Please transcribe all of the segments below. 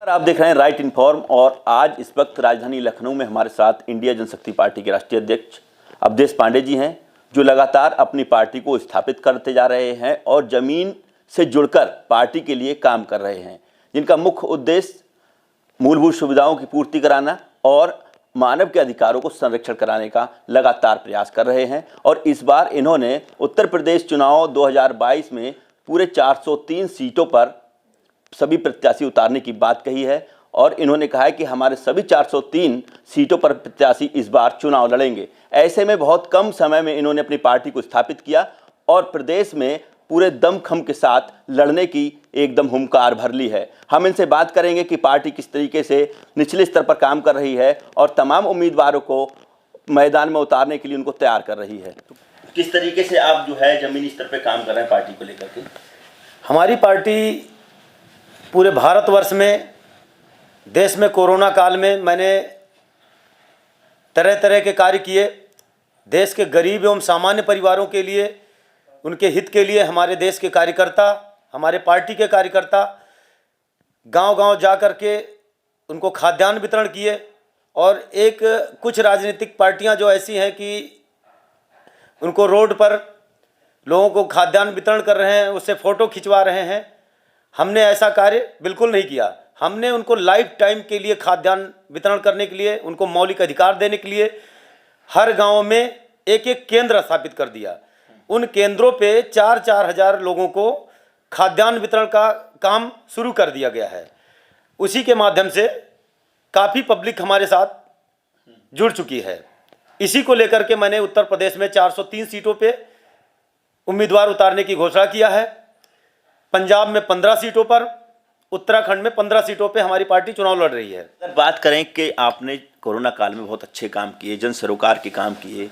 आप देख रहे हैं राइट इन्फॉर्म और आज इस वक्त राजधानी लखनऊ में हमारे साथ इंडिया जनशक्ति पार्टी के राष्ट्रीय अध्यक्ष अवधेश पांडे जी हैं, जो लगातार अपनी पार्टी को स्थापित करते जा रहे हैं और जमीन से जुड़कर पार्टी के लिए काम कर रहे हैं, जिनका मुख्य उद्देश्य मूलभूत सुविधाओं की पूर्ति कराना और मानव के अधिकारों को संरक्षण कराने का लगातार प्रयास कर रहे हैं। और इस बार इन्होंने उत्तर प्रदेश चुनाव 2022 में पूरे 403 सीटों पर सभी प्रत्याशी उतारने की बात कही है और इन्होंने कहा है कि हमारे सभी 403 सीटों पर प्रत्याशी इस बार चुनाव लड़ेंगे। ऐसे में बहुत कम समय में इन्होंने अपनी पार्टी को स्थापित किया और प्रदेश में पूरे दमखम के साथ लड़ने की एकदम हुंकार भर ली है। हम इनसे बात करेंगे कि पार्टी किस तरीके से निचले स्तर पर काम कर रही है और तमाम उम्मीदवारों को मैदान में उतारने के लिए उनको तैयार कर रही है। तो किस तरीके से आप जो है जमीनी स्तर पर काम कर रहे हैं पार्टी को लेकर के? हमारी पार्टी पूरे भारतवर्ष में, देश में कोरोना काल में मैंने तरह तरह के कार्य किए। देश के गरीब एवं सामान्य परिवारों के लिए, उनके हित के लिए हमारे देश के कार्यकर्ता, हमारे पार्टी के कार्यकर्ता गांव-गांव जा कर के उनको खाद्यान्न वितरण किए। और एक कुछ राजनीतिक पार्टियां जो ऐसी हैं कि उनको रोड पर लोगों को खाद्यान्न वितरण कर रहे हैं, उससे फ़ोटो खिंचवा रहे हैं। हमने ऐसा कार्य बिल्कुल नहीं किया। हमने उनको लाइफ टाइम के लिए खाद्यान्न वितरण करने के लिए, उनको मौलिक अधिकार देने के लिए हर गांव में एक एक केंद्र स्थापित कर दिया। उन केंद्रों पे 4-4 हज़ार लोगों को खाद्यान्न वितरण का काम शुरू कर दिया गया है। उसी के माध्यम से काफ़ी पब्लिक हमारे साथ जुड़ चुकी है। इसी को लेकर के मैंने उत्तर प्रदेश में 403 सीटों पे उम्मीदवार उतारने की घोषणा किया है। पंजाब में 15 सीटों पर, उत्तराखंड में 15 सीटों पे हमारी पार्टी चुनाव लड़ रही है। अगर बात करें कि आपने कोरोना काल में बहुत अच्छे काम किए, जन सरोकार के काम किए,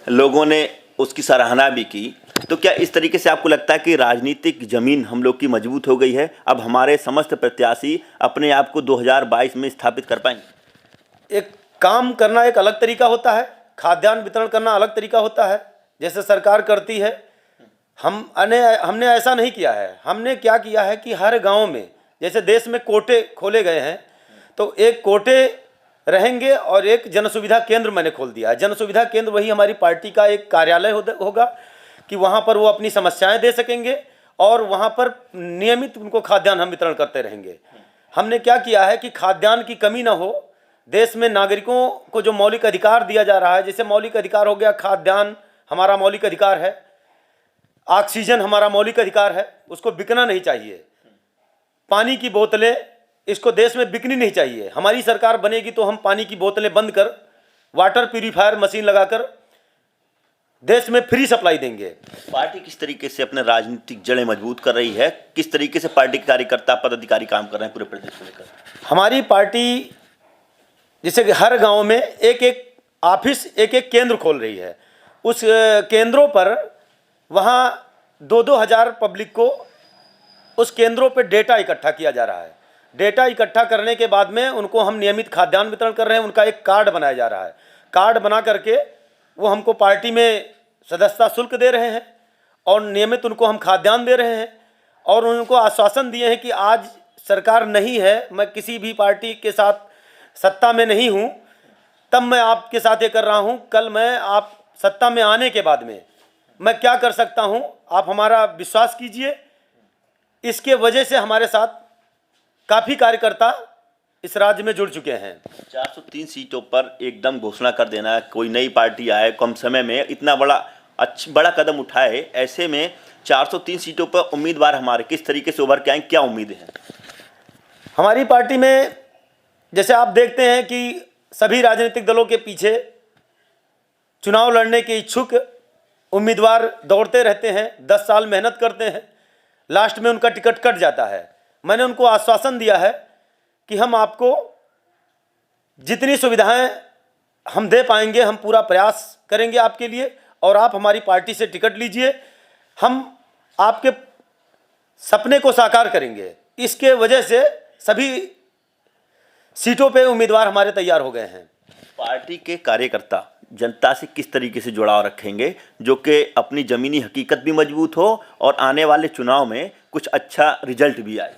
लोगों ने उसकी सराहना भी की, तो क्या इस तरीके से आपको लगता है कि राजनीतिक जमीन हम लोग की मजबूत हो गई है? अब हमारे समस्त प्रत्याशी अपने आप को 2022 में स्थापित कर पाएंगे? एक काम करना एक अलग तरीका होता है, खाद्यान्न वितरण करना अलग तरीका होता है, जैसे सरकार करती है। हमने ऐसा नहीं किया है। हमने क्या किया है कि हर गांव में, जैसे देश में कोटे खोले गए हैं, तो एक कोटे रहेंगे और एक जन सुविधा केंद्र मैंने खोल दिया है। जन सुविधा केंद्र वही हमारी पार्टी का एक कार्यालय होगा कि वहाँ पर वो अपनी समस्याएं दे सकेंगे और वहाँ पर नियमित उनको खाद्यान्न हम वितरण करते रहेंगे। हमने क्या किया है कि खाद्यान्न की कमी ना हो। देश में नागरिकों को जो मौलिक अधिकार दिया जा रहा है, जैसे मौलिक अधिकार हो गया खाद्यान्न, हमारा मौलिक अधिकार है। ऑक्सीजन हमारा मौलिक अधिकार है, उसको बिकना नहीं चाहिए। पानी की बोतलें, इसको देश में बिकनी नहीं चाहिए। हमारी सरकार बनेगी तो हम पानी की बोतलें बंद कर वाटर प्यूरीफायर मशीन लगाकर देश में फ्री सप्लाई देंगे। पार्टी किस तरीके से अपने राजनीतिक जड़ें मजबूत कर रही है? किस तरीके से पार्टी के कार्यकर्ता पदाधिकारी काम कर रहे हैं पूरे प्रदेश को लेकर? हमारी पार्टी जैसे कि हर गांव में एक एक ऑफिस, एक एक केंद्र खोल रही है। उस केंद्रों पर वहाँ 2-2 हज़ार पब्लिक को उस केंद्रों पर डेटा इकट्ठा किया जा रहा है। डेटा इकट्ठा करने के बाद में उनको हम नियमित खाद्यान्न वितरण कर रहे हैं। उनका एक कार्ड बनाया जा रहा है। कार्ड बना करके वो हमको पार्टी में सदस्यता शुल्क दे रहे हैं और नियमित उनको हम खाद्यान्न दे रहे हैं और उनको आश्वासन दिए हैं कि आज सरकार नहीं है, मैं किसी भी पार्टी के साथ सत्ता में नहीं हूँ, तब मैं आपके साथ ये कर रहा हूँ। कल मैं आप सत्ता में आने के बाद में मैं क्या कर सकता हूँ, आप हमारा विश्वास कीजिए। इसके वजह से हमारे साथ काफ़ी कार्यकर्ता इस राज्य में जुड़ चुके हैं। 403 सीटों पर एकदम घोषणा कर देना, कोई नई पार्टी आए, कम समय में इतना बड़ा कदम उठाए, ऐसे में 403 सीटों पर उम्मीदवार हमारे किस तरीके से उभर के आएंगे, क्या उम्मीदें हैं? हमारी पार्टी में जैसे आप देखते हैं कि सभी राजनीतिक दलों के पीछे चुनाव लड़ने के इच्छुक उम्मीदवार दौड़ते रहते हैं, 10 साल मेहनत करते हैं, लास्ट में उनका टिकट कट जाता है। मैंने उनको आश्वासन दिया है कि हम आपको जितनी सुविधाएं हम दे पाएंगे, हम पूरा प्रयास करेंगे आपके लिए और आप हमारी पार्टी से टिकट लीजिए, हम आपके सपने को साकार करेंगे। इसके वजह से सभी सीटों पे उम्मीदवार हमारे तैयार हो गए हैं। पार्टी के कार्यकर्ता जनता से किस तरीके से जुड़ाव रखेंगे जो कि अपनी ज़मीनी हकीकत भी मजबूत हो और आने वाले चुनाव में कुछ अच्छा रिजल्ट भी आए?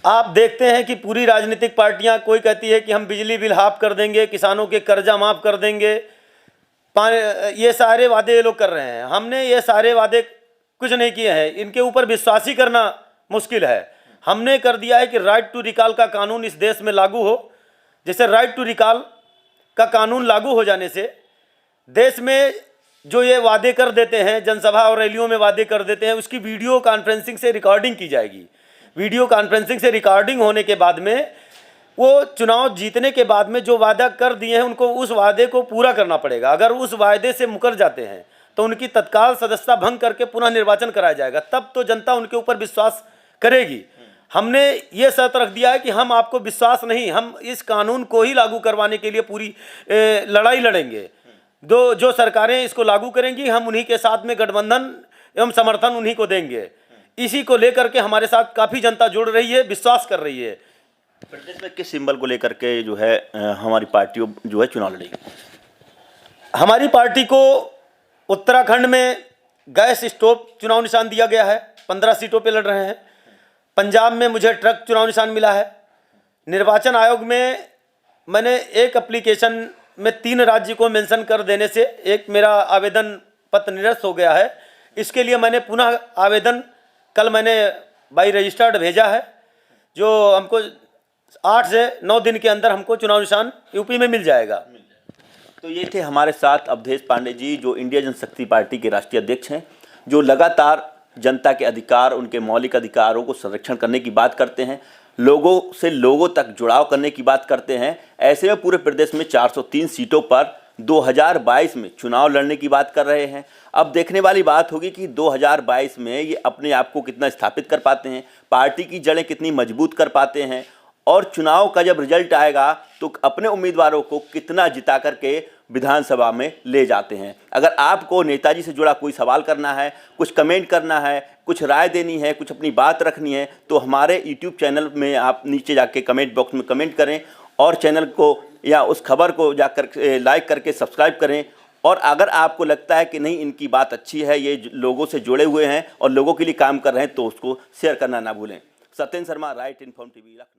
आप देखते हैं कि पूरी राजनीतिक पार्टियां, कोई कहती है कि हम बिजली बिल हाफ कर देंगे, किसानों के कर्जा माफ़ कर देंगे, ये सारे वादे ये लोग कर रहे हैं। हमने ये सारे वादे कुछ नहीं किए हैं, इनके ऊपर विश्वास ही करना मुश्किल है। हमने कर दिया है कि राइट टू रिकॉल का कानून इस देश में लागू हो। जैसे राइट टू रिकॉल का कानून लागू हो जाने से देश में जो ये वादे कर देते हैं, जनसभा और रैलियों में वादे कर देते हैं, उसकी वीडियो कॉन्फ्रेंसिंग से रिकॉर्डिंग की जाएगी। वीडियो कॉन्फ्रेंसिंग से रिकॉर्डिंग होने के बाद में वो चुनाव जीतने के बाद में जो वादा कर दिए हैं उनको उस वादे को पूरा करना पड़ेगा। अगर उस वादे से मुकर जाते हैं तो उनकी तत्काल सदस्यता भंग करके पुनः निर्वाचन कराया जाएगा, तब तो जनता उनके ऊपर विश्वास करेगी। हमने ये शर्त रख दिया है कि हम आपको विश्वास नहीं, हम इस कानून को ही लागू करवाने के लिए पूरी लड़ाई लड़ेंगे। जो सरकारें इसको लागू करेंगी हम उन्हीं के साथ में गठबंधन एवं समर्थन उन्हीं को देंगे। इसी को लेकर के हमारे साथ काफ़ी जनता जुड़ रही है, विश्वास कर रही है। प्रदेश में किस सिंबल को लेकर के जो है हमारी पार्टी जो है चुनाव लड़ेगी? हमारी पार्टी को उत्तराखंड में गैस स्टोव चुनाव निशान दिया गया है, 15 सीटों पे लड़ रहे हैं। पंजाब में मुझे ट्रक चुनाव निशान मिला है। निर्वाचन आयोग में मैंने एक एप्लीकेशन में 3 राज्य को मेंशन कर देने से एक मेरा आवेदन पत्र निरस्त हो गया है। इसके लिए मैंने पुनः आवेदन कल मैंने बाई रजिस्टर्ड भेजा है, जो हमको 8 से 9 दिन के अंदर हमको चुनाव निशान यूपी में मिल जाएगा। तो ये थे हमारे साथ अवधेश पांडे जी, जो इंडिया जनशक्ति पार्टी के राष्ट्रीय अध्यक्ष हैं, जो लगातार जनता के अधिकार, उनके मौलिक अधिकारों को संरक्षण करने की बात करते हैं, लोगों से लोगों तक जुड़ाव करने की बात करते हैं। ऐसे में पूरे प्रदेश में 403 सीटों पर 2022 में चुनाव लड़ने की बात कर रहे हैं। अब देखने वाली बात होगी कि 2022 में ये अपने आप को कितना स्थापित कर पाते हैं, पार्टी की जड़ें कितनी मजबूत कर पाते हैं, और चुनाव का जब रिजल्ट आएगा तो अपने उम्मीदवारों को कितना जिता करके विधानसभा में ले जाते हैं। अगर आपको नेताजी से जुड़ा कोई सवाल करना है, कुछ कमेंट करना है, कुछ राय देनी है, कुछ अपनी बात रखनी है, तो हमारे YouTube चैनल में आप नीचे जाके कमेंट बॉक्स में कमेंट करें और चैनल को या उस खबर को जाकर लाइक करके सब्सक्राइब करें। और अगर आपको लगता है कि नहीं इनकी बात अच्छी है, ये लोगों से जुड़े हुए हैं और लोगों के लिए काम कर रहे हैं, तो उसको शेयर करना ना भूलें। Satyendra Sharma, right inform TV, Lucknow.